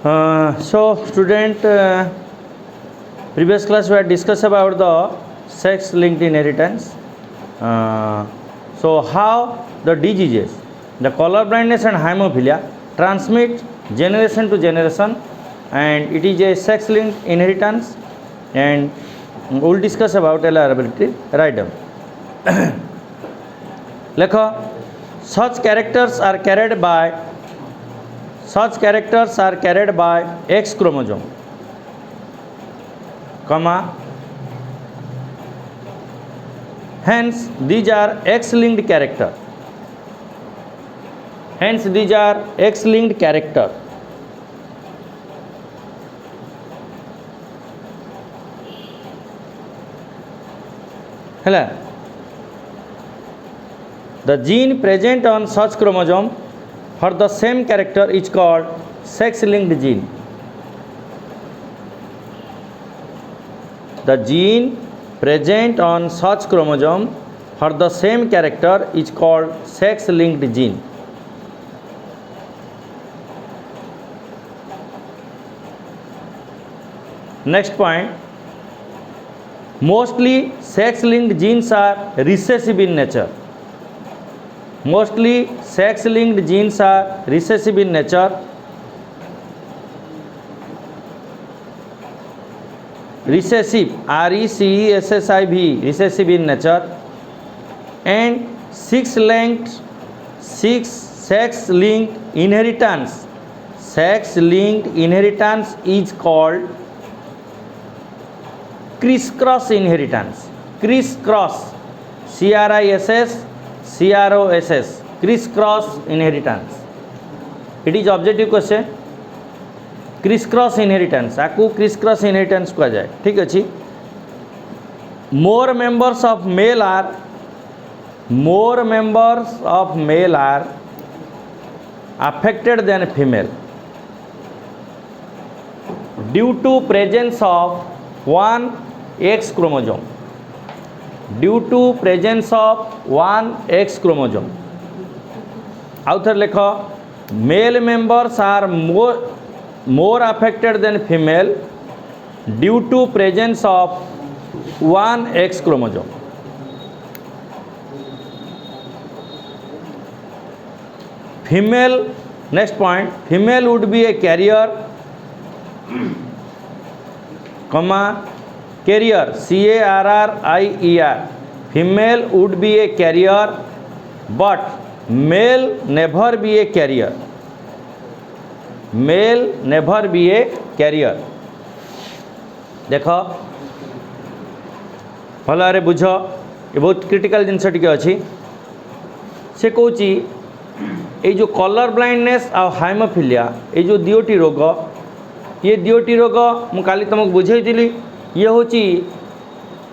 So student, previous class we had discussed about the sex linked inheritance. So how the diseases, the color blindness and hemophilia transmit generation to generation, and it is a sex linked inheritance, and we will discuss about heritability. Write down. Lekha, such characters are carried by X chromosome, comma, hence these are X-linked character. Hello. The gene present on such chromosome for the same character is called sex-linked gene. The gene present on such chromosome for the same character is called sex-linked gene. Next point, mostly sex-linked genes are recessive in nature. Recessive, R-E-C-E-S-S-I-V, recessive in nature, and sex-linked inheritance is called criss-cross inheritance. Criss-cross, C-R-I-S-S-C-R-O-S-S, criss-cross inheritance. It is objective question. Crisscross inheritance, आपको crisscross inheritance कहा जाए. ठीक अच्छी. More members of male are affected than female due to presence of one X chromosome. आउ थे लेख, male members are more affected than female due to presence of one X chromosome. Female, next point, female would be a carrier, comma, carrier, C-A-R-R-I-E-R. Female would be a carrier, but male never be a carrier. देख भल भाव बुझ, ये बहुत critical जिनस T अच्छी. से कौच ये जो कलर ब्लाइंडनेस आ हाइमोफिलिया, ये जो दियोटी रोग, ये दियोटी रोग मु काली तुमको बुझेली. ये हूँ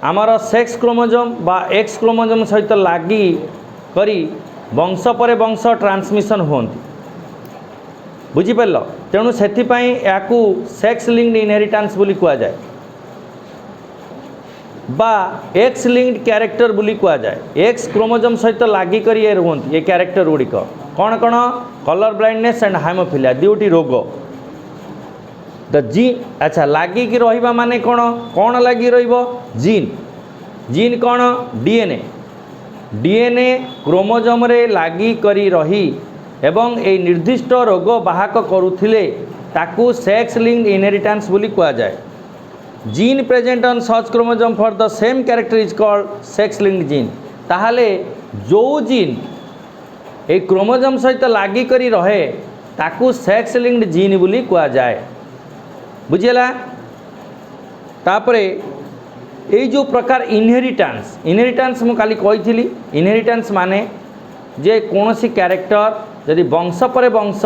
आमर सेक्स क्रोमोजोम बा एक्स क्रोमोजोम सहित लगी करी वंश पर वंश ट्रांसमिशन होती. बुझिपार. तेणु से सेक्स लिंक्ड इनहेरिटेंस बोली कह जाए बा एक्स लिंक्ड कैरेक्टर बोली कह जाए. एक्स क्रोमोजोम सहित लगी कर रुहति ये कैरेक्टर गुड़िक कौन कौन? कलर ब्लाइंडनेस एंड हाइमोफिलिया दुईटी रोग. द जीन, अच्छा, लगिकी रहा माने कौन कौन लगी जीन. जीन कौन? डीएनए क्रोमोजोम रे लगी करी रही एवं ए निर्दिष्ट रोग बाहक करुथिले ताकू सेक्स लिंक्ड इनहेरिटेंस बोली कह जाए. Gene present on such chromosome for the same character is called sex linked gene. ताहले जो जीन ए क्रोमोजोम सहित लगी करी रहे ताकू सेक्स लिंक्ड जीन बोली कह जाए. बुझीला. तापरे ए जो प्रकार इनहेरिटेंस मु काली कही, इनहेरिटेंस माने जे कौन सी कैरेक्टर यदि वंश पर वंश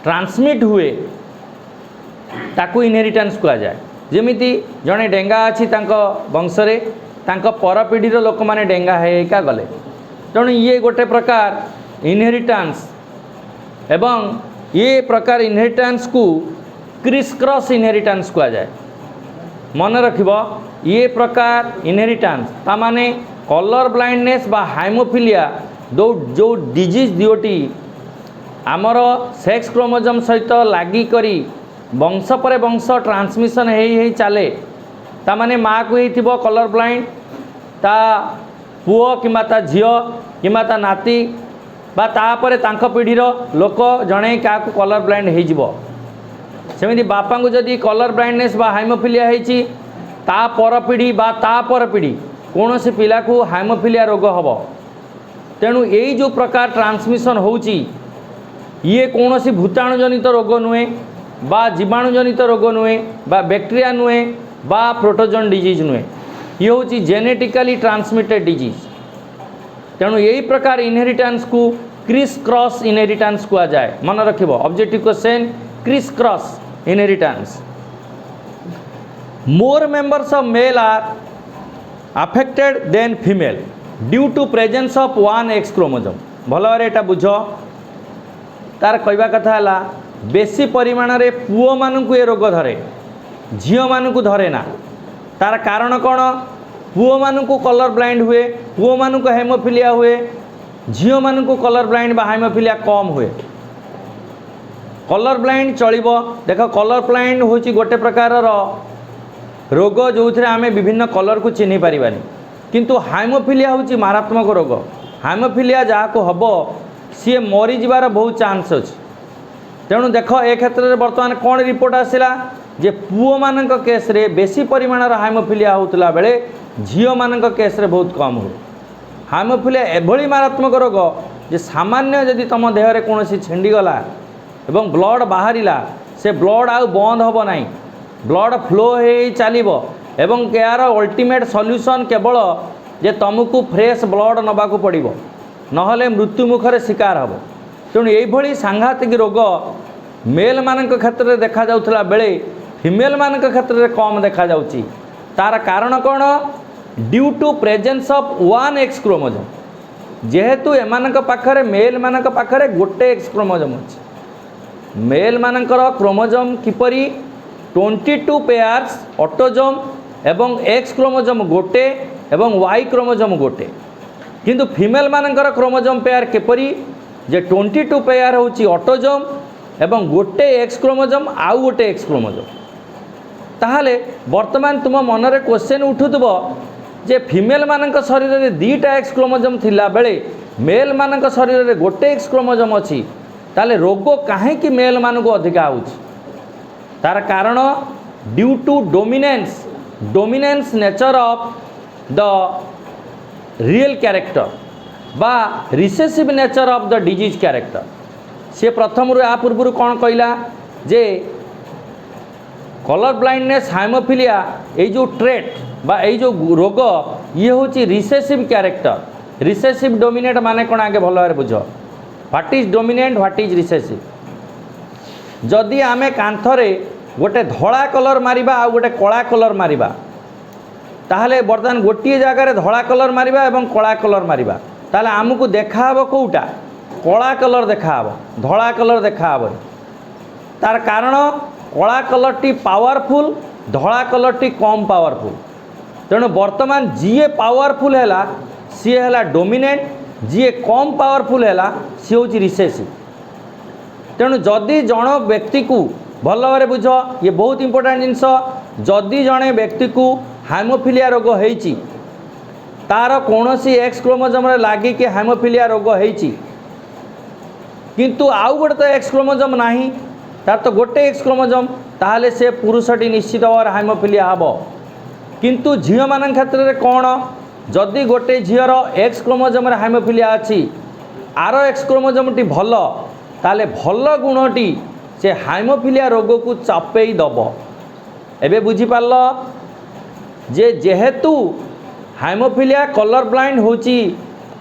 ट्रांसमिट हुए ताकू इनहेरिटेंस कह जाए. जेमिति जड़े डेंगा अच्छी वंश रे पर पीढ़ीर लोक मैंने डेंगा होगा गले. तेणु ये गोटे प्रकार इनहेरिटेंस एवं ये प्रकार इनहेरिटेंस को क्रिस-क्रॉस इनहेरिटेंस कह जाए. मन रखिब, ये प्रकार इनहेरिटेंस ता माने कलर ब्लाइंडनेस बा हाइमोफिलिया जो डिजीज दियोटी आमर सेक्स क्रोमोजोम सहित लागी करी वंश पर वंश ट्रांसमिशन हो चले ताने माँ को हो कलर ब्लाइंड ता पुओ कि झील कि नाती बा तापर तांको पीढ़ीर लोक जड़े क्या कलर ब्लाइंड हो सेमती बापा को जदि कलर ब्लाइंडनेस बा हाइमोफिलिया होती ता पर पीढ़ी बा ता पर पीढ़ी कौन से पिला को हाइमोफिलिया रोग हम तेणु यही जो प्रकार ट्रांसमिशन होची ये कौन सी भूताणु जनित रोग नुहे बा जीवाणु जनित रोग नुहे बा बैक्टेरिया नुहे बा प्रोटोजोन डिजीज नुहे ये हूँ जेनेटिकली ट्रांसमिटेड डिजीज तेणु यही प्रकार इनहेरिटेंस को क्रिस क्रॉस इनहेरिटेंस कहा जाए मन रखिब objective question criss cross inheritance more members of male are affected than female due to presence of one X chromosome भल भाव एटा बुझ तार कहवा कथा है बेसी परिमाण रे पुओ मानू ये रोग धरे झील मानू धरे ना तार कारण कौन पुओ मानू कलर ब्लाइंड हुए पुओ मानू हेमोफिलिया हुए झील मानू कलर ब्लाइंड बा हेमोफिलिया कम हुए कलर ब्लाइंड चलिबो देख कलर ब्लाइंड होची गोटे प्रकार रोग जो थे आम विभिन्न कलर को चिन्ह पारिबानी किंतु हाइमोफिलिया होची मारात्मक रोग हाइमोफिलिया जहाँ को हम सी मरी जीवार बहुत चांस अच्छे तेणु देख ए क्षेत्र में बर्तमान कौन रिपोर्ट आसला जे पुओ मान केस रे बेसी परिमाण हाइमोफिलिया होता बेले झील मान केस रे बहुत कम हुए हाइमोफिलिया एभली मारात्मक रोग जे सामान्य जदि तुम देह कौन छिंडीगला एवं ब्लड बाहरिला से ब्लड आउ बंद हम ना ब्लड फ्लो हो चलो एवं यार अल्टीमेट सॉल्यूशन केवल जे तुमको फ्रेश ब्लड नबाकू पड़ो नहले मृत्यु मुखर शिकार हम तेणु यही सांघातिक रोग मेल मान क्षेत्र में देखा जाउथला बेले फीमेल मान क्षेत्र में कम देखा जाउची तार कारण कौन due to presence of one X chromosome जेहेतु एमान पाखरे मेल मान पाखरे गोटे एक्स क्रोमोजोम अच्छे मेल मानकर क्रोमोजोम किपरि 22 पेयर्स ऑटोजोम एवं एक्स क्रोमोजोम गोटे एवं वाई क्रोमोजोम गोटे किंतु फीमेल मानकर क्रोमोजोम पेयर किपरि जे 22 पेयर होची ऑटोजोम एवं गोटे एक्स क्रोमोजोम आउ गोटे एक्स क्रोमोजोम ताहले वर्तमान तुम मनरे क्वेश्चन उठुथबो जे फीमेल मानक शरीर में 2टा एक्स क्रोमोजोम थिला बेले मेल मानक शरीर में गोटे एक्स क्रोमोजोम अच्छी ताले रोग कहीं मेल मान को अधिका होची तार कारण due to dominance nature of the real character बा recessive nature of the disease character से प्रथम आ पूर्व कौन कहला जे कलर ब्लाइंडनेस हाइमोफिलिया ये जो ट्रेट बा ये जो रोग ये हूँ रिसेसिव कैरेक्टर रिसेसिव डोमिनेट माने कौन आगे भल भाव बुझ what is dominant what is recessive जदि आमे कांथरे गोटे धड़ा कलर मारिबा आ गोटे कला कलर मारिबा ताहले बर्तमान गोटे जगार धड़ा कलर मारिबा एवं कला कलर मारिबा ताहले आमको देखाब कौटा कला कलर देखाब धड़ा कलर देखाब तार कारण कला कलर टी पावरफुल धड़ा कलर टी कम पावरफुल तेणु वर्तमान जीए पावरफुल है सी है डोमिनेंट जी कम पावरफुल है सी हूँ रिसेसिव तेणु जदि जन व्यक्ति को भल भाव बुझ ये बहुत इंपोर्टेंट जिनस जदि जड़े व्यक्ति को हाइमोफिलिया रोग होती तार कौन सी एक्स क्रोमोजोम लगिक हाइमोफिलिया रोग होती किंतु आउ गोटे तो एक्स क्रोमोजोम नहीं तार तो गोटे एक्स क्रोमोजोम ताहले से पुरुषटी निश्चित भाव हाइमोफिलिया हम किंतु झील मान क्षेत्र में कौन जदि गोटे झीर एक्स क्रोमोजोम हाइमोफिलिया अच्छी आर एक्स क्रोमोजोम टी भल ताले भल गुणटी से हाइमोफिलिया रोग को चापेई दब एबे बुझीपार जे जेहेतु हाइमोफिलिया कलर ब्लाइंड होची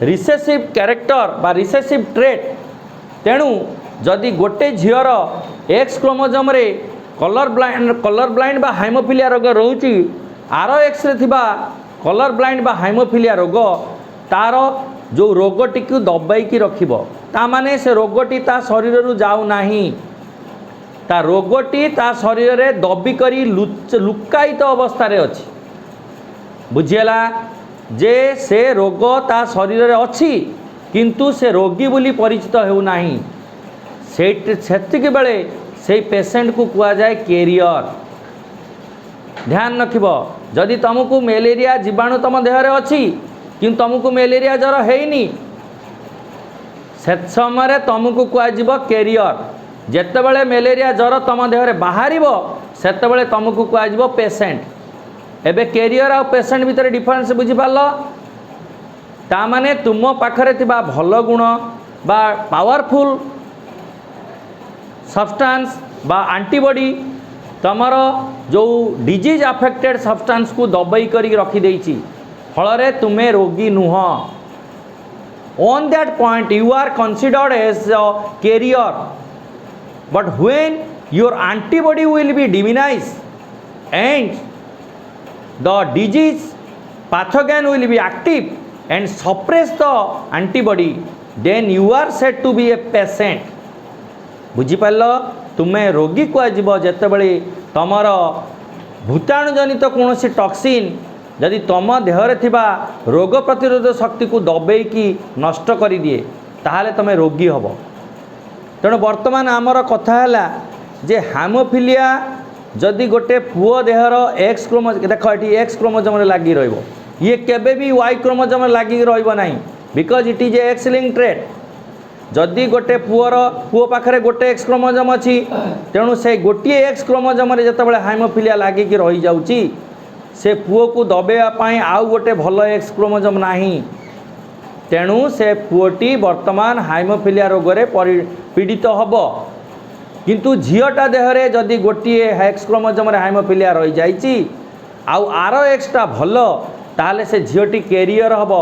रिसेसिव कैरेक्टर बा रिसेसिव ट्रेट तेणु जदि गोटे झीर एक्स क्रोमोजोम रे कलर ब्लाइंड बा हाइमोफिलिया रोग रोची आर एक्स रे थिबा कलर ब्लाइंड बा हाइमोफिलिया रोग तार जो रोगटी को दबाई रखिब ता माने से रोगटी ता शरीर रु जाऊ नाही ता रोगटी ता शरीर रे दबी करी लुकायित अवस्था रे अछि बुझियला जे से रोग ता शरीर रे अछि किंतु से रोगी बोली परिचित हेउ नाही सेतिक बेले से पेसेंट को कुआ जाए कैरियर। ध्यान रखिब जदि तुमको मलेरिया जीवाणु तुम देहरे अच्छी कि तुमको मलेरिया ज्वर हैनी से समय तुमको कुआजिब कैरियर। जेतेबेले मलेरिया ज्वर तुम देहरे बाहर सेतेबेले तुमको कुआजिब पेसेंट। एबे कैरियर और पेसेंट भितर डिफरेंस बुझीपार तामाने तुम पाखरे थिबा भल गुण बा पावरफुल सब्सटेंस बा एंटीबॉडी तमर जो डिजीज अफेक्टेड सब्सटेंस को दबाई करी रखी देछि फल तुम्हें रोगी नुह। On that point you are considered as a carrier but when your antibody will be diminish and the disease pathogen will be active and suppress the antibody then you are said to be a patient। बुझीपार तुम्हें रोगी कुआजिब जेतेबेले तमर भूताणु जनित कौन toxin जदि तुम देहरे थिबा रोग प्रतिरोध शक्ति को दबेकी नष्ट कर दिए ताहले तुम्हें रोगी हब। तेणु वर्तमान आमर कथा है जे हाइमोफिलिया जदि गोटे पुओ देहर एक्स क्रोमोजोम देख ये एक्स क्रोमोजोम लगी रहिबो ये केबे भी वाई क्रोमोजोम लगी रहिबो नाही because it is x link trait. जदि गोटे पुओ पाखरे गोटे एक्स क्रोमोजोम अच्छी तेणु से गोटे एक्स क्रोमोजोम जितेबाला हाइमोफिलिया लगिकी रही जाउची से पुओ को दबेवाई आउ गोटे भल एक्स क्रोमोजोम नाही तेणु से पुओटी वर्तमान हाइमोफिलिया रोगरे पीड़ित हब। किंतु झीटा देहरे जदि गोटे एक्स क्रोमोजोम हाइमोफिलिया रही जाइची आउ आर एक्सटा भल ताहले से झीटी कैरियर हब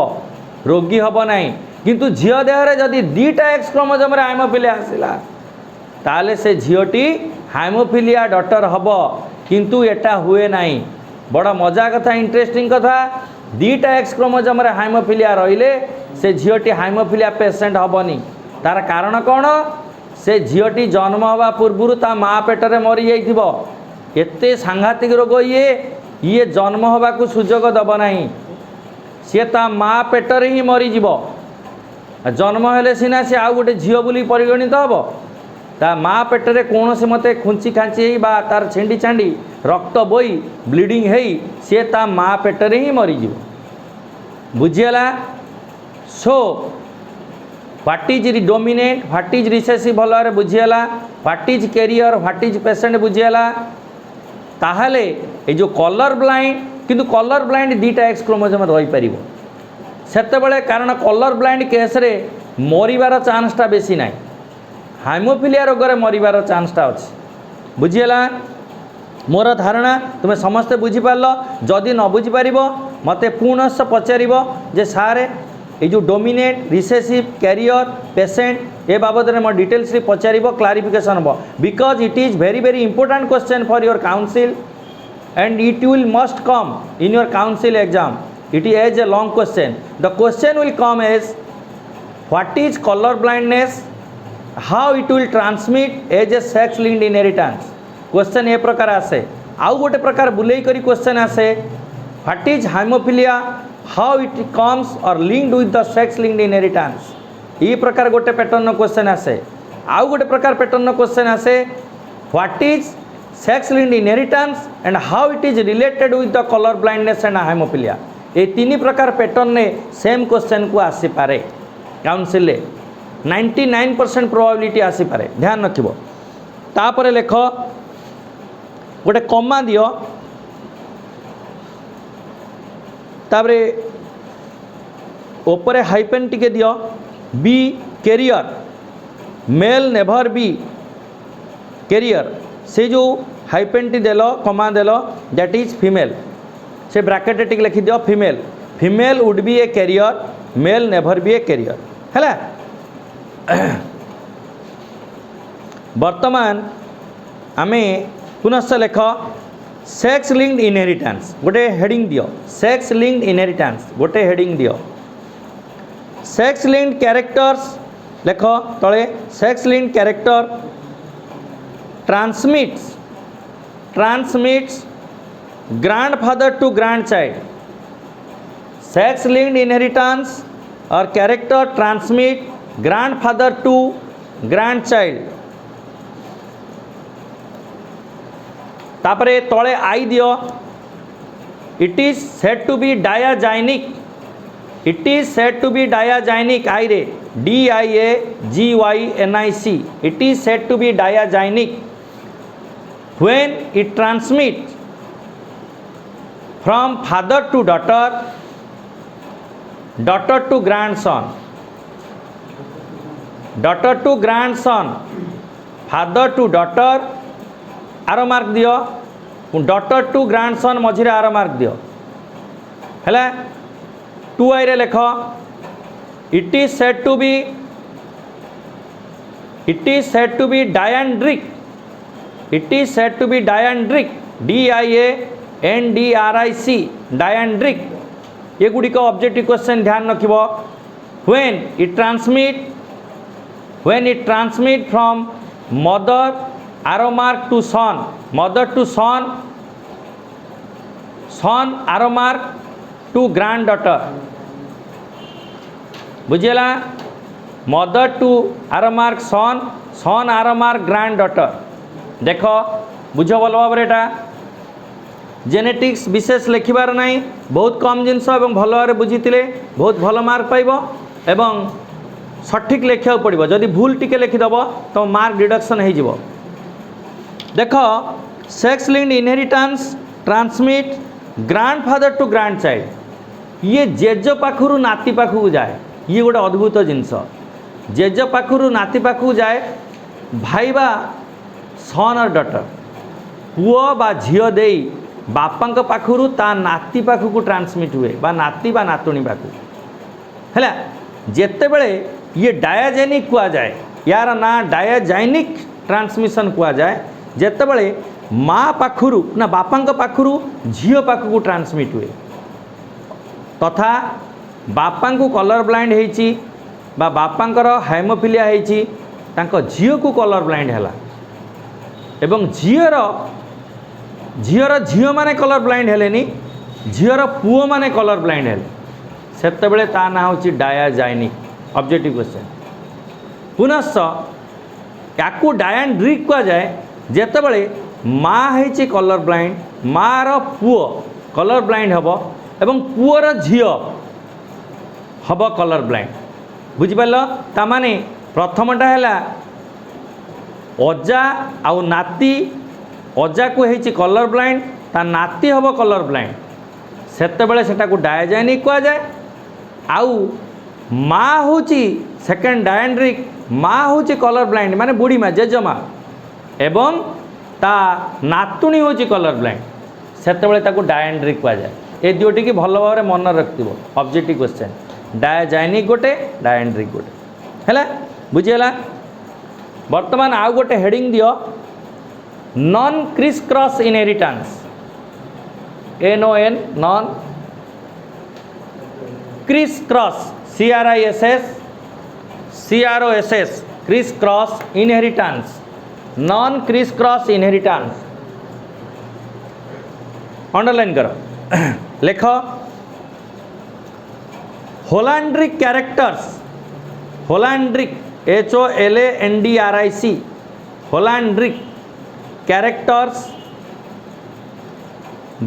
रोगी हब नाही। किंतु झील देहरे जदि दीटा एक्स क्रोमोजोम हाइमोफिलिया आसला ताहले से झीटी हाइमोफिलिया डॉटर हब किंतु एटा हुए नाही। बड़ मजा कथा इंटरेस्टिंग कथा दीटा एक्स क्रोमोजोम हाइमोफिलिया रहिले से झीटी हाइमोफिलिया पेसेंट हबनी। तार कारण कौन से झीटी जन्म हवा पूर्व ता माँ पेटरे मरी जाइथिबो एते सांघातिक रोग ये जन्म हवा को सुजोग दब नाही सी ता माँ पेटरे ही मरीज जन्म हेले सीना सी आउ गोटे झील बोली परिगणित हम ता माँ पेटरे कौन से मते खुंची खाँची बा तार छेंडी छांडी रक्त बोई ब्लीडिंग है सी ता माँ पेटरे ही मरीज बुझीगला। So what is dominate what is recessive भल भाव बुझीगला what is carrier what is patient बुझीगला। ताहले ये जो कलर ब्लाइंड किंतु कलर ब्लाइंड दीटा एक्स क्रोमोजोम रही पारिबो सेतेबेले कारण कलर ब्लाइंड केस रे मरिबार चान्सटा बेसी नाई हाइमोफिलिया रोगरे मरिबार चान्सटा अच्छी बुझीगला। मोर धारणा तुम्हें समस्ते बुझीपार जदि न बुझीपार मते पुनः पचार जे सारे ये जो डोमिनेट रिसेसिव कैरियर पेसेंट ए बाबद में मैं डिटेल्स पचार क्लारिफिकेशन हम because it is very very important question for your council and it will must come in your council exam it is as a long question. The question will come as what is colour blindness how it will transmit as a sex linked inheritance question ए प्रकार आसे। आउ गोटे प्रकार बुलेई करी क्वेश्चन आसे what is haemophilia how it comes or linked with the sex linked inheritance ये प्रकार गोटे पैटर्न क्वेश्चन आसे। आउ गोटे प्रकार पैटर्न क्वेश्चन आसे what is sex linked inheritance and how it is related with the colour blindness and haemophilia ये तीन प्रकार पैटर्न ने सेम क्वेश्चन को आसी पारे काउंसिल 99% प्रोबेबिलिटी आसी पारे ध्यान रखिबो। तापरे लेख गोटे कमा दियो तापरे ओपरे हाइपेन टिके दियो be carrier male never be carrier से जो हाइपेन टी देल कमा देल दैट इज फीमेल से ब्रैकेट टिके लिखि दियो female female would be a carrier male never be a carrier है। वर्तमान आमे पुनश्च लेख सेक्स लिंक्ड इनहेरिटेंस गोटे हेडिंग दियो सेक्स लिंक्ड इनहेरिटेंस गोटे हेडिंग दियो सेक्स लिंक्ड कैरेक्टर्स लेख तले sex linked character transmits grandfather to grandchild sex linked inheritance or character transmit grandfather to grandchild तापरे तले आई दियो it is said to be diagynic it is said to be diagynic आई रे DIAGYNIC it is said to be diagynic when it transmit from father to daughter daughter to grandson daughter to grandson father to daughter आरो mark दियो daughter to grandson मझिरे आरो mark दियो हेला 2i रे लेख it is said to be diandric it is said to be diandric DIANDRIC diandric ये गुड़िक objective question ध्यान रखिबो when it transmit from mother arrow mark to son mother to son son arrow mark to granddaughter बुझेला mother to arrow mark son son arrow mark grand daughter देख बुझ भल भाव genetics विशेष लिखिबार नहीं बहुत कम जिनस एवं भल भाव बुझीते बहुत भल मार्क पाइब एवं सठिक लिखा पड़ो जदि भूल टिके लिखिदेव तो मार्क डिडक्शन हो देख sex linked inheritance transmit grandfather to grandchild ये जेज पाखु नाती पाखु जाए ये गोटे अद्भुत जिनस जेज पाखु नाती पाखु जाए भाई बा सन और डॉटर पुओ बा झील दे बापा पाखु ता नाती पाखु ट्रांसमिट हुए बा नाती बा नातुणी पाखु है जेते बड़े ये डायाजेनिक कुआ जाए यार ना डायाजाइनिक ट्रांसमिशन कुआ जाए जेते बड़े माँ पाखु ना बापा पाखु झील पाखु ट्रांसमिट हुए तथा बापा को कलर ब्लाइंड होती बापांकर हाइमोफिलिया होती झील को कलर ब्लाइंड है एवं झीर झील माने कलर ब्लाइंड हेलेनी झीर पुओ माने कलर ब्लाइंड हेले सेते बेले ता ना होची डायाजाइनिक ऑब्जेक्टिव क्वेश्चन पुनश्च याकू डायंड्रिक कुआ जाए जेते बेले माँ है कलर ब्लाइंड माँ रो पुओ कलर ब्लाइंड हबो एवं पुओर झील हब कलर ब्लाइंड बुझिपाल ता माने प्रथमटा है अजा आउ नाती अजा को है कलर ब्लाइंड ता नाती हब कलर ब्लाइंड सेते बेले सेटा को डायाजाइनिक कुआ जाए आउ माँ हूँ सेकेंड डायंड्रिक माँ हूँ कलर ब्लाइंड माने बुढ़ी माँ जेजमा एवं ता नातुणी हूँ कलर ब्लाइंड सेते बेले ताको डायंड्रिक कुआ जाए ए दुटी की भल भाव मन रखिबो ऑब्जेक्टिव क्वेश्चन डायाजाइनिक गोटे डायंड्रिक गोटे है बुझीगला वर्तमान आउ गोटे हेडिंग दियो non criss cross inheritance NON non Chris cross CROSS criss cross inheritance non criss cross inheritance underline करो लेख holandric characters holandric HOLANDRIC holandric characters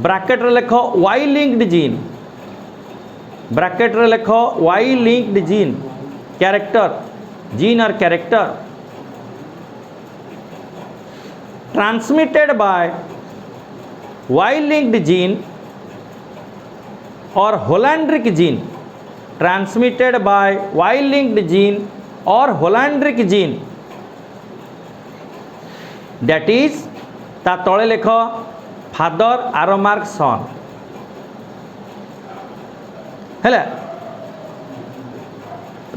bracket रे लेख Y लिंक्ड जीन ब्रैकेट रे लेख Y linked gene character gene or character transmitted by Y linked gene or holandric gene transmitted by Y linked gene or holandric gene that is ता तले लेख father आरो mark son है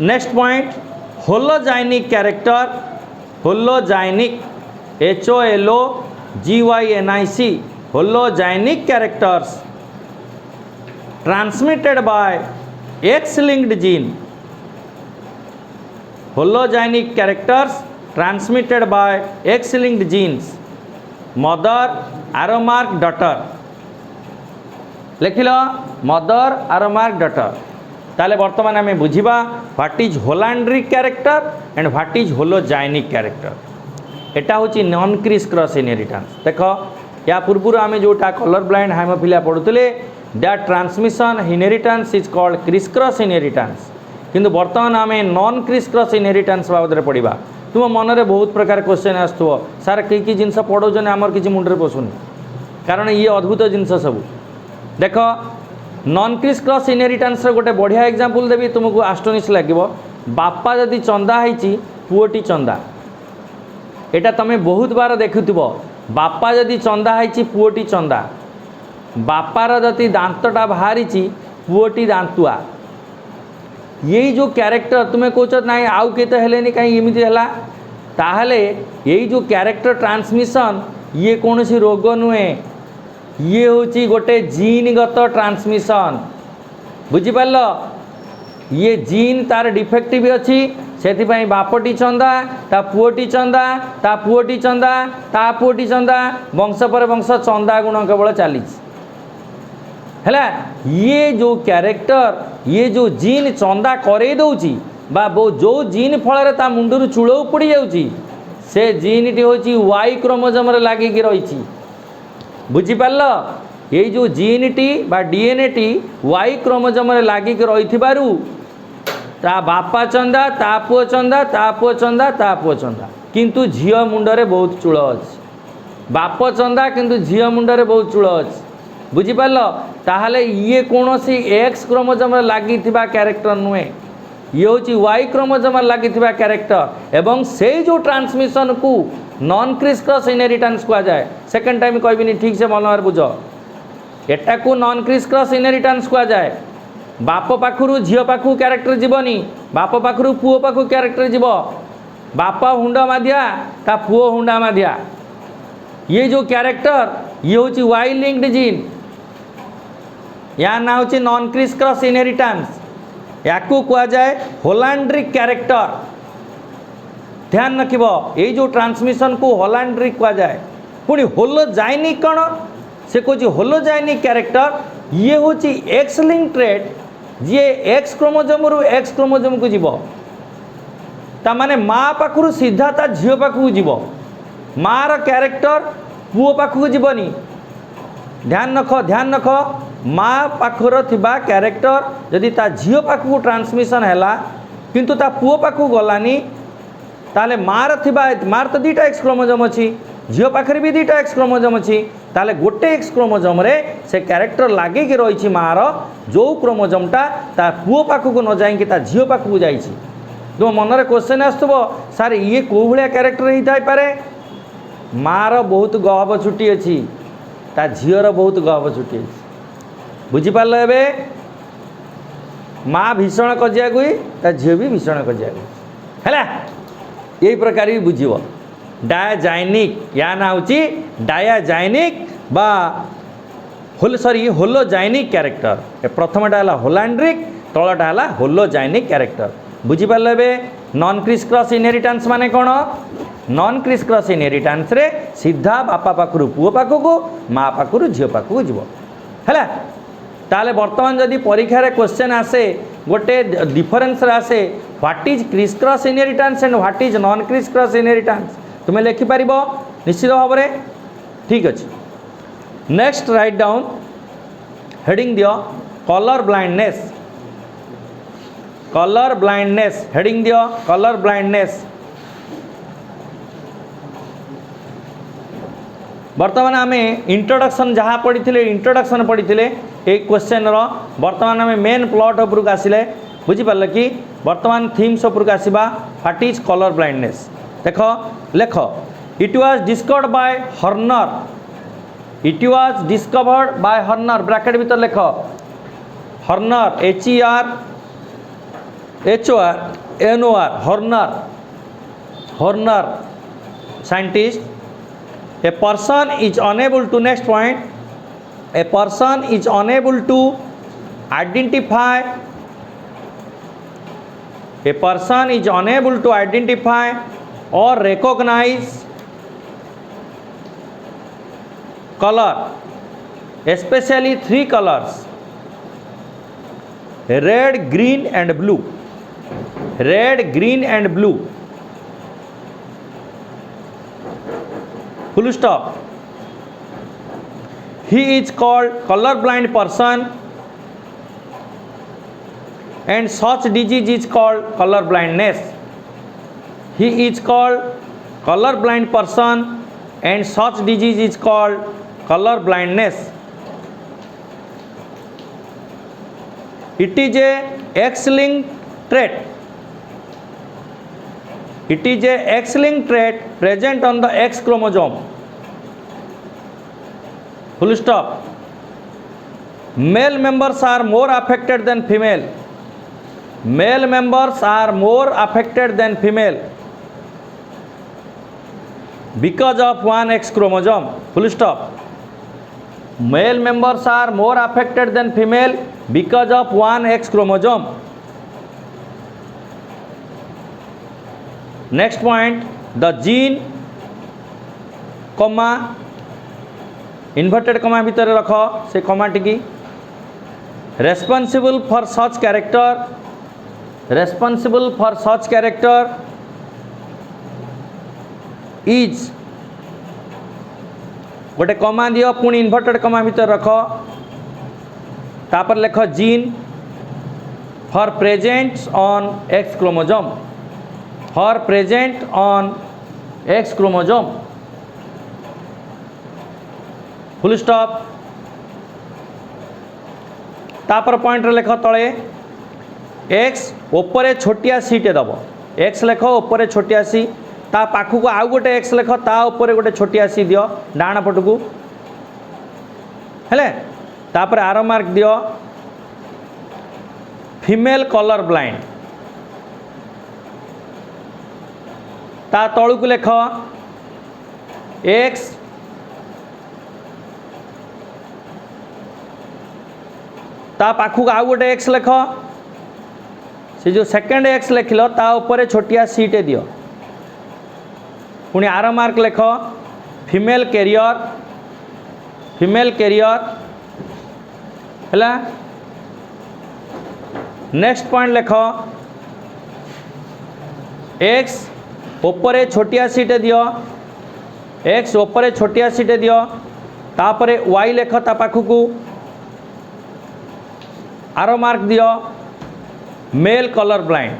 next point hologynic character hologynic HOLOGYNIC hologynic characters transmitted by X linked gene hologynic characters transmitted by X linked genes mother arrow mark daughter लिखिल mother arrow mark daughter ताले वर्तमान आम बुझा what is holandric character and what is hologynic character एटा हूँ non criss cross inheritance देख या पूर्व आम जोटा कलर ब्लाइंड हाइमोफिलिया पढ़ुले that transmission inheritance is called criss cross inheritance किंतु वर्तमान आम नॉन क्रिस क्रॉस इनहेरिटेंस बाबद पढ़ा तुम मन में बहुत प्रकार क्वेश्चन आसुव सार कि जिनस पढ़ाऊँ आमर किसी मुंडे पशुनी कारण ये अद्भुत जिनस सब देख नॉन क्रिस क्रॉस इनहेरिटेंस गोटे बढ़िया एग्जांपल देवी तुमको आस्टोनिश लगे बापा जदि चंदा है पुओटी चंदा एटा तुम बहुत बार देखुव बापा जदि चंदा है पुओटी चंदा बापार जदि दांतटा बाहरी पुओटी दांतुआ यही जो कैरेक्टर तुम्हें कौच ना आउ के तो हेलेनी कहीं एमती है ताहले यही जो कैरेक्टर ट्रांसमिशन ये कौन सी रोग नुहे ये हूँ गोटे जीनगत ट्रांसमिशन बुझिपार ये जीन तार डिफेक्टिव अच्छी से बापटी चंदा ता पुओटी चंदा ता पुओटी चंदा ता पुओटी चंदा वंश पर वंश चंदा गुण केवल चली है ये जो कैरेक्टर ये जो जीन चंदा करे दौची बा जो जीन फल मुंडर चूल उपड़ी जाऊँगी से जीन टी हूँ वाई क्रोमोजोम लगिकी रही बुझिपार ये जो जीन टी बा डीएनए टी वाई क्रोमोजोम लगिकी रही ता बापा चंदा ता पुओ चंदा ता पुओ चंदा ता पुओ चंदा किंतु झील मुंडरे बहुत चूल अच्छी बाप चंदा किंतु झील मुंडरे बहुत चूल अच्छी बुझिपार ताहले ये कौन सी एक्स क्रोमोजोम लगी कैरेक्टर नुहे ये हूँ वाई क्रोमोजोम लगी कैरेक्टर एवं से जो ट्रांसमिशन को नॉन क्रिस क्रॉस इनहेरिटेंस कहा जाए सेकेंड टाइम कहबी ठीक से भल बुझ एटा को नॉन क्रिस क्रॉस इनहेरिटेंस कहा जाए बाप पाखु झील पाखु कैरेक्टर जीवनी बाप पाखु पुओ पाखु कैरेक्टर जीव बाप हुंडा माधिया ता पुओ हुंडा माधिया ये जो कैरेक्टर ये हूँ वाई लिंक्ड जीन या ना हूँ नॉन क्रिस क्रॉस इनहेरिटेंस या कहा जाए होलांड्रिक कैरेक्टर ध्यान रखिब ये जो ट्रांसमिशन को होलांड्रिक कहा जाए पुणी होलोजाइनिक कौन से कह होलोजाइनिक कैरेक्टर ये हूँ एक्स लिंक ट्रेड जी एक्स क्रोमोजोम रु एक्स क्रोमोजोम को जीव ताने माँ पाखु सीधा ता झील पाखु जीव मार कैरेक्टर पुओ पाखु जीवनी ध्यान रख माँ पाखर थिबा कैरेक्टर जदि ता झील पाखु ट्रांसमिशन हैला किंतु ता पुओ पाखु गलानी ताले मार तो दुईटा एक्स क्रोमोजोम अच्छी झील पाखे भी दुईटा एक्स क्रोमोजोम अच्छी ताले गोटे एक्स क्रोमोजोम रे से कैरेक्टर लगिकी रही मार जो क्रोमोजोमटा ता पुओ पाखक न जाइए ता झील पाखक जाइए तुम मन में क्वेश्चन आसुव सार ये कौ भाया कैरेक्टर होता है मार बहुत गहब छुट्टी अच्छी ता झीर बहुत गहब छुट्टी अच्छी बुझिपार ए माँ भीषण कजिया गई ता झी भी भीषण कजिया गई है यही प्रकार भी बुझ डायाजाइनिक या ना हूँ डायाजाइनिक बा होलोजाइनिक कैरेक्टर प्रथमटा है होलांड्रिक तलटा है होलोजाइनिक कैरेक्टर बुझिपार ए नॉन क्रिस क्रॉस इनहेरिटेंस माने कौन नॉन क्रिस क्रॉस इनहेरिटेंस रे सीधा बापा पाखु पुओ पाखु माँ पाखु झील पाखु जीव है ताले वर्तमान जदि परीक्षा रे क्वेश्चन आसे गोटे डिफरेंस आसे what is criss cross inheritance and what is non criss cross inheritance तुम्हें लिखिपार निश्चित भाव में ठीक अच्छे नेक्स्ट राइट डाउन हेडिंग दियो कलर ब्लाइंडनेस हेडिंग दियो कलर ब्लाइंडनेस वर्तमान आम इंट्रोडक्शन जहाँ पढ़ी इंट्रोडक्शन पढ़ी एक क्वेश्चन वर्तमान आम मेन प्लॉट उपरक आसिले बुझिपार कि वर्तमान थीम्स उपरक आसवा व्हाट इज कलर ब्लाइंडनेस देख लेख it was discovered by Horner bracket भीतर लेख Horner HERNOR Horner scientist a person is unable to next point a person is unable to identify or recognize color, especially three colors: red, green and blue. Full stop. he is called color blind person and such disease is called color blindness. He is called color blind person and such disease is called color blindness. It is a X-linked trait. It is a X-linked trait present on the X chromosome. Full stop. Male members are more affected than female. Male members are more affected than female because of one X chromosome. Full stop. Male members are more affected than female because of one X chromosome. Next point, the gene comma inverted comma भितर रख से comma टिकी responsible for such character is गोटे कमा दियो पुणी inverted कमा भितर रख तापर लेख gene for present on x chromosome for present on x chromosome full stop तापर पॉइंट लेख तले एक्स ओपरे छोटिया सीटे दब एक्स लेख ओपरे छोटिया सी ता पाखु को आउ गोटे एक्स लेख ता ऊपर गोटे छोटिया सी दियो डाण पट को हेले तापर आरो मार्क दियो फीमेल कलर ब्लाइंड ता तळु को लेख एक्स ता पाखु को आउ गोटे एक्स लेख से जो सेकंड एक्स लिखल ता ऊपर छोटिया सीटे दियो पुणी आर मार्क लेख फीमेल कैरियर है नेक्स्ट पॉइंट लेख एक्स ओपरे छोटिया सीटे दियो एक्स ओपरे छोटिया सीटे दियो तापरे वाई लेख ता पाखु आर मार्क दियो male colour blind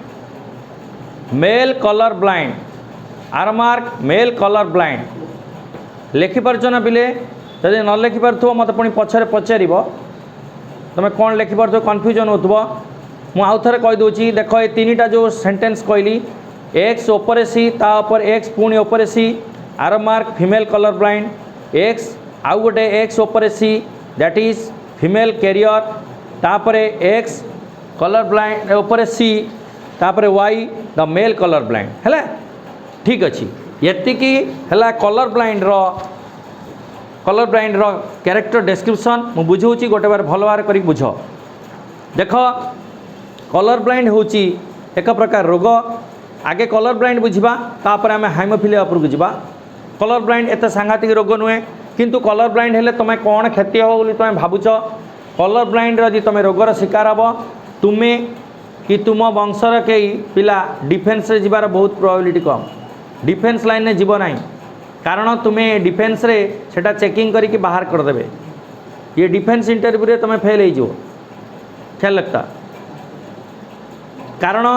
arrow mark male colour blind लिखिपार ना पिले जदि न लिखिपार मत पुणी पछरे पचार तुम कौन लिखिपार कन्फ्यूजन हो मु आउ थे कहीदे देख ये तीन जो सेंटेंस कहली एक्स ओपर सी तापर एक्स पुणी ओपर सी आर mark female colour blind X आउ गोटे एक्स ओपर C that is female carrier तापरे एक्स कलर ब्लाइंड ओपर सी तापरे Y the male colour blind है ठीक अच्छी एतिकी है कलर ब्लाइंड रो कैरेक्टर डेस्क्रिप्शन मु बुझाऊँगी गोटे बार भल भाव कर बुझ देख कलर ब्लाइंड हूँ एक प्रकार रोग आगे कलर ब्लाइंड बुझा तापर आम हाइमोफिलिया उपरको जावा कलर ब्लाइंड एत सांघातिक रोग नुहे किंतु कलर ब्लाइंड हेले तुम कौन क्षति हो तुम भावुच कलर ब्लाइंड यदि तुम रोगर शिकार हम तुम्हें कि तुम वंशर कई पिला डिफेन्स रे जीवार बहुत प्रोबेबिलिटी कम डिफेन्स लाइन में जीव ना कारण तुम्हें डिफेन्स रे सेटा चेकिंग करके बाहर करदे ये डिफेन्स इंटरव्यू रे तुम फेल हो ख्याल लगता कारण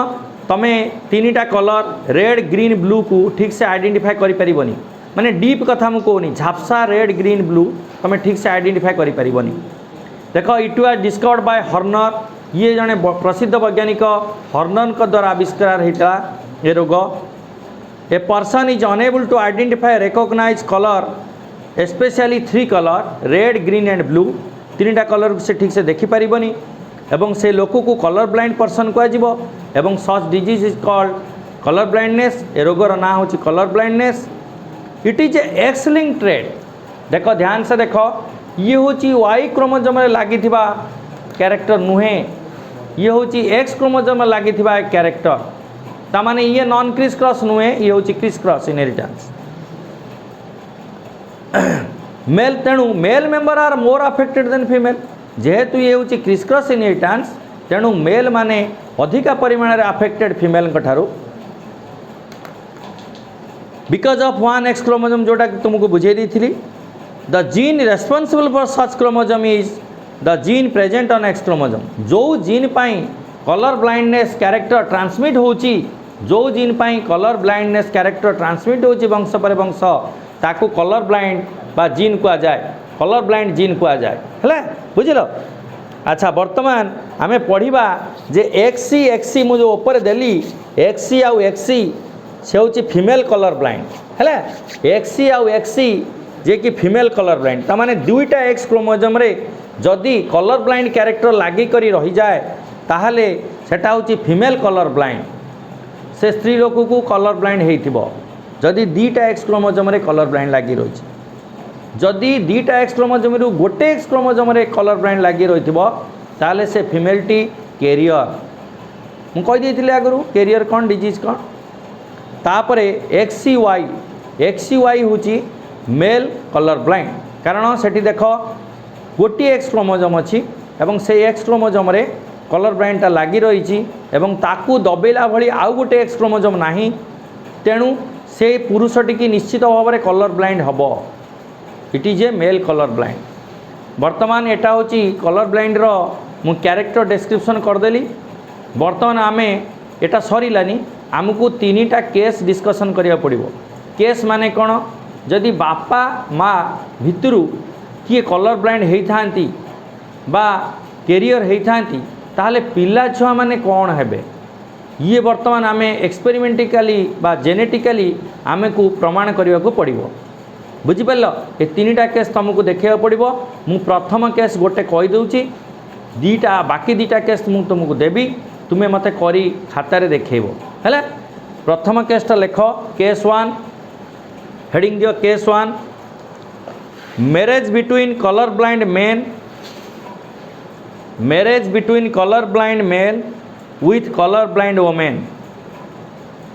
तुम्हें तीनटा कलर रेड ग्रीन ब्लू को ठीक से आइडेंटिफाई करि परिबनी माने डीप कथा मु कहनी झापसा रेड ग्रीन ब्लू तुम ठीक से आइडेंटिफाई करि परिबनी देख इट वाज डिस्कवर्ड बाय हर्नर ये जड़े प्रसिद्ध वैज्ञानिक हर्नर का द्वारा आविष्कार होता ये रोग a person is unable to identify recognise colour specially 3 colour red green and blue तीनटा कलर से ठीक से देखिपारबनी एवं से लोक को कलर ब्लाइंड पर्सन कह such disease is called colour blindness ए रोगर ना हूँ colour blindness it is a X linked trait देख ध्यान से देख ये हूँ वाई क्रोमोजोम लगी कैरेक्टर नुहे ये हूँ एक्स क्रोमोजोम लगी कैरेक्टर तामाने ये नॉन क्रिस क्रॉस नुहे ये हूँ क्रिस क्रॉस इनहेरिटेंस मेल तेणु male member are more affected than female जेहेतु ये हूँ क्रिस क्रॉस इनहेरिटेंस तेणु मेल माने अधिका परिमाण रे अफेक्टेड फीमेल ठारू because of one X chromosome जोटा तुमको बुझे दी थी the gene responsible for such chromosome is the gene present on X chromosome. जो जीन पाई कलर ब्लाइंडनेस कैरेक्टर ट्रांसमिट होची, जो जीन पाई कलर ब्लाइंडनेस कैरेक्टर ट्रांसमिट होची वंश पर वंश, ताकू कलर ब्लाइंड बा जीन कुआ जाए, कलर ब्लाइंड जीन कुआ जाए। हेला बुझिलो। अच्छा वर्तमान आमे पढ़िबा जे एक्सी मु जो ऊपर देली एक्सी आउ एक्सी से होची फीमेल कलर ब्लाइंड। हेला एक्सी आउ एक्सी जे कि फीमेल कलर ब्लाइंड, ता माने दुईटा एक्स क्रोमोसोम रे जदि कलर ब्लाइंड कैरेक्टर लागी करी रही जाए ताहले सेटा होची फीमेल कलर ब्लाइंड। से स्त्री लोक को कलर ब्लाइंड हेइथिबो जदि दीटा एक्स क्रोमोसोम रे कलर ब्लाइंड लागी रही। जदि दीटा एक्स क्रोमोसोम रु गोटे एक्स क्रोमोसोम रे कलर ब्लाइंड लागी रहिथिबो ताहले से फीमेल टी कैरियर। मु कहि देथिले आगरु कैरियर कोन डिजीज कोन। तापरे एक्सी वाई होची मेल कलर ब्लाइंड, कारण सेठी देख गोटी एक्स क्रोमोसोम अच्छी एवं से एक्स क्रोमोसोम रे कलर ब्लाइंडटा लागी रही एवं ताकू दबेला भली आउ गोटे एक्स क्रोमोसोम नाही, तेणु से पुरुषटी की निश्चित भाव में कलर ब्लाइंड हबो। It is a male colour blind. वर्तमान एटा होची कलर ब्लाइंड रो मु कैरेक्टर डिस्क्रिप्शन करदेली। वर्तमान आमे एटा सरीलानी, आमको तीनटा केस डिस्कशन करिया पड़िबो। केस माने कोन, जदि बापा माँ भितरु किए कलर ब्लाइंड हेई थांती बा कैरियर हेई थांती ताहले पिला छुआ माने कौन हेबे, ये वर्तमान आमे एक्सपेरिमेंटिकली बा जेनेटिकली आमे को प्रमाण करने को पड़ो। बुझिपार ये तीनटा केस तुमको देखा पड़ो। मु प्रथम केस गोटे कहीदे, दीटा बाकी दीटा केस मु तुमको देवी, तुम्हें मत करी खातार देखो। है प्रथम केसटा लेख केस 1, हेडिंग दियो case 1, marriage between colour blind men, marriage between colour blind male with colour blind women.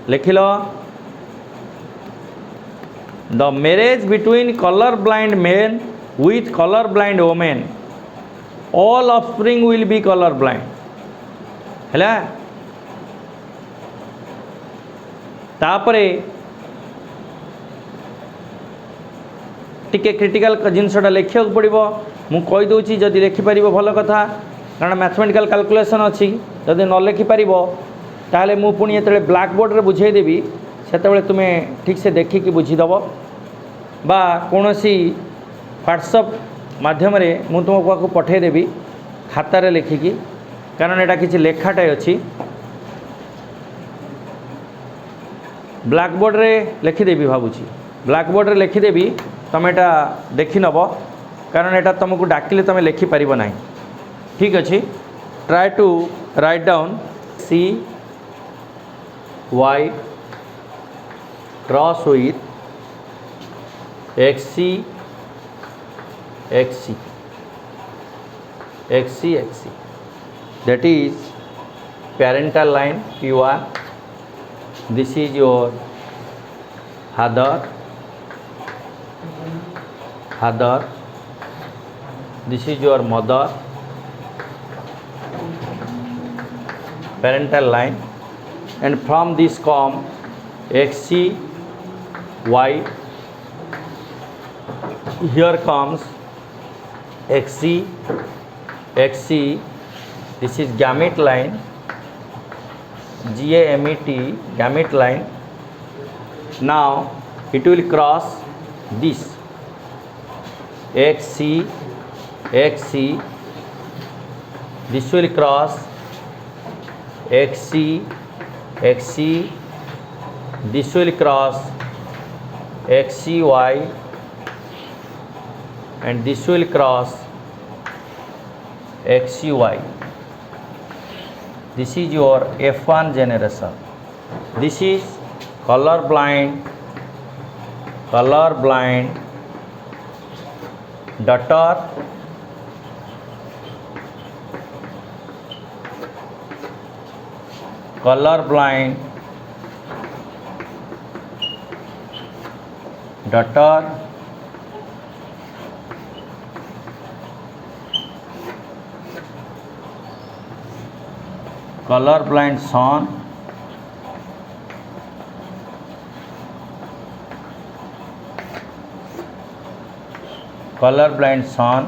लिख लो, the marriage between colour blind men with colour blind women, all offspring will be colour blind. है तापरे टिके critical जिनसटा लिखा पड़ो। मु कहीदे जदि लिखिपर भल कथा, कारण मैथमेटिकल कैलकुलेशन अच्छी। जदि न लिखिपर ताहले मु पुणी जो ब्लैक बोर्ड रे बुझेदेवी से तुम्हें ठीक से देखिकी बुझीदेव बा कौन सी व्हाट्सअप माध्यम मु तुम पाक पठेदेवी खातार लिखिकी, कारण एटा किसी लेखाटे अच्छी। ब्लैक बोर्ड रे लिखिदेवी, भावुची ब्लैक बोर्ड रे लिखिदेवी, तुम एटा देखि नब, कारण एटा तुमको डाकिले तुम लिखिपर ना। ठीक अच्छे, try to write down C Y cross with X C X C X C X C, that is parental line P1, this is your father, this is your mother, parental line, and from this come XC Y, here comes XC XC, this is gamete line, GAMET, gamete line. Now it will cross this XC XC, this will cross XC XC, this will cross XCY, and this will cross XCY. This is your F1 generation. This is color blind daughter, color blind daughter, color blind son, colour blind son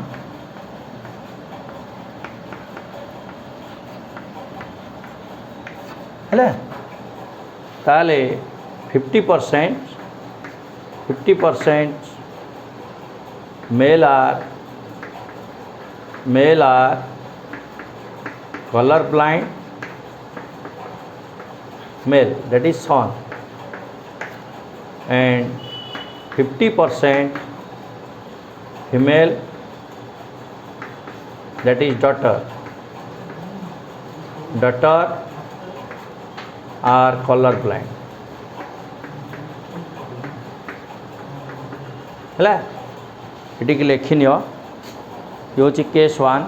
है ताले 50% male are color blind male, that is son, and 50% female, that is daughter are color blind. है ये लिखिन ये हूँ case 1,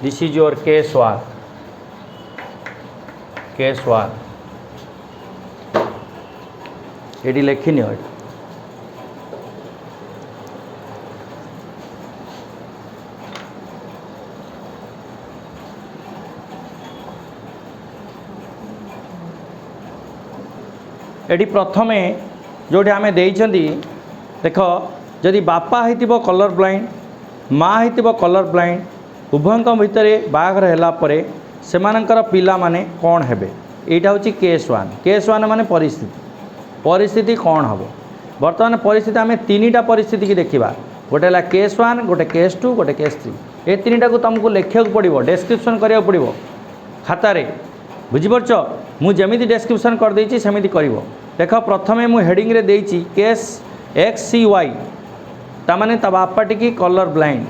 this is your case 1 ये लिखिन ये प्रथमे जो आम देख जदि बापा होइतिबो कलर ब्लाइंड माँ होइतिबो कलर ब्लाइंड उभयंक भितर बाहाघर होला परे सेमानंकर पिला माने कौन हेबे एटा होची केस 1 माने परिस्थिति कौन हम बर्तमान परिस्थिति आम 3टा परिस्थिति की देखा गोटे है केस 1 गोटे केस 2 गोटे केस 3 ये 3टा को तुमको लिखा पड़ो डेस्क्रिप्शन करा पड़ो खातार बुझीपार मुझे डेस्क्रिप्शन कर देछि सेमिति करिवो देख प्रथमे मु हेडिंग रे देछि केस XCY तामाने ता बापाटी की कलर ब्लाइंड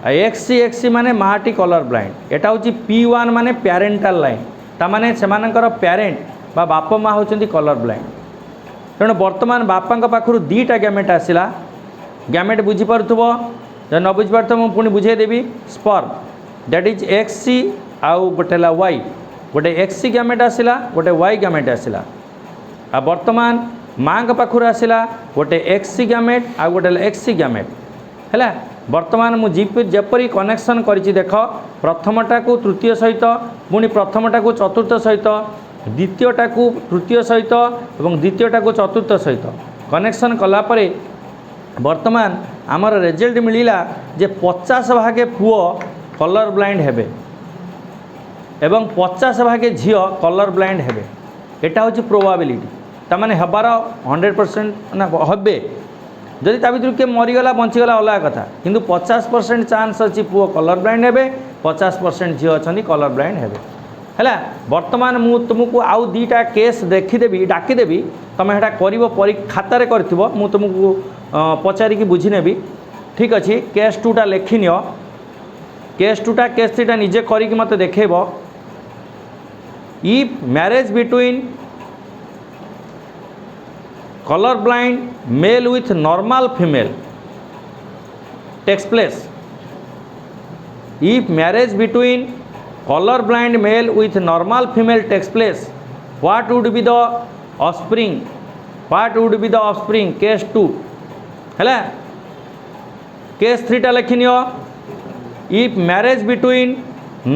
XC माने माटी कलर ब्लाइंड एटा होची P1 माने पेरेंटाल लाइन तामाने सेमानकर पेरेंट बा बाप माँ होचंती कलर ब्लाइंड तेणु बर्तमान बापा पाखु 2टा गैमेट आसला गैमेट बुझीपारुथबो जब न बुझीपार मुझे पुणी बुझेदेवी स्पर्म दैट इज XC आउ गोटे Y गोटे XC गैमेट आसला गोटे Y गैमेट आसला आ बर्तमान माँ पाखु आसला गोटे XC गैमेट आ गोटे XC गैमेट है बर्तमान मुझे जपरी कनेक्शन करिछि देख प्रथमटा को तृतीय सहित पुणी प्रथमटा को चतुर्थ सहित द्वितीयटा को तृतीय सहित और द्वितीयटा को चतुर्थ सहित कनेक्शन कलापरे बर्तमान आमर रिजल्ट मिलला जे 50 भागे पुओ कलर ब्लाइंड हेबे एवं 50 भागे झियो कलर ब्लाइंड हेबे एटा होची प्रोबाबिलिटी तामाने हबार 100% ना हबे जदि ता भीतर किए मरीगला बंचीगला अलग कथा किंतु 50% चांस अच्छी पुओ कलर ब्लाइंड हेबे 50% झील अच्छा कलर ब्लाइंड हेबे है बर्तमान मु तुमको आउ 2टा केस देखीदेवी डाकीदेवी तुम यहाँ कर खातार कर तुमको पचारिकी बुझी नेबी ठीक अच्छे केस 2टा लिखिन केस 2टा केस 3टा निजे करिकी मते देखेब if marriage between color blind male with normal female takes place if marriage between color blind male with normal female takes place what would be the offspring case 2 है case 3 टा लिखिन if marriage between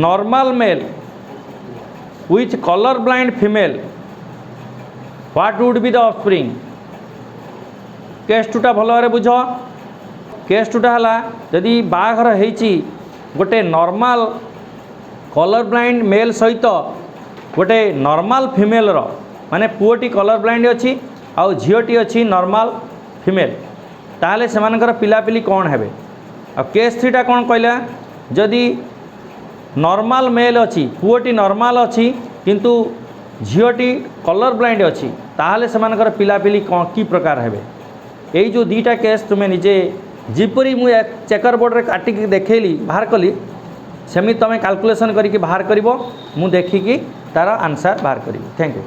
normal male with color blind female what would be the offspring case 2टा भल भाव बुझ case 2टा है जदि बाहाघर होती गोटे नॉर्मल कलर ब्लाइंड मेल सहित गोटे नॉर्मल फीमेल माने पुओटी कलर ब्लाइंड अच्छी आउ झीटी अच्छी नॉर्मल फीमेल ताहले सेमानकर पिलापिली कौन हेबे आ केस 3टा कौन कहला जदि नॉर्मल मेल अच्छी पुओटी नॉर्मल अच्छी किंतु झीटी कलर ब्लाइंड अच्छी ताहले सेमानकर पिलापिली कौन की प्रकार हेबे यही जो 2टा केस तुम्हें निजे जीपरी मुझे चेकर बोर्ड रे काटिक देखली बाहर कली सेमी तुम कैलकुलेशन करके बाहर कर देखिकी तार आंसर बाहर करी। Thank you.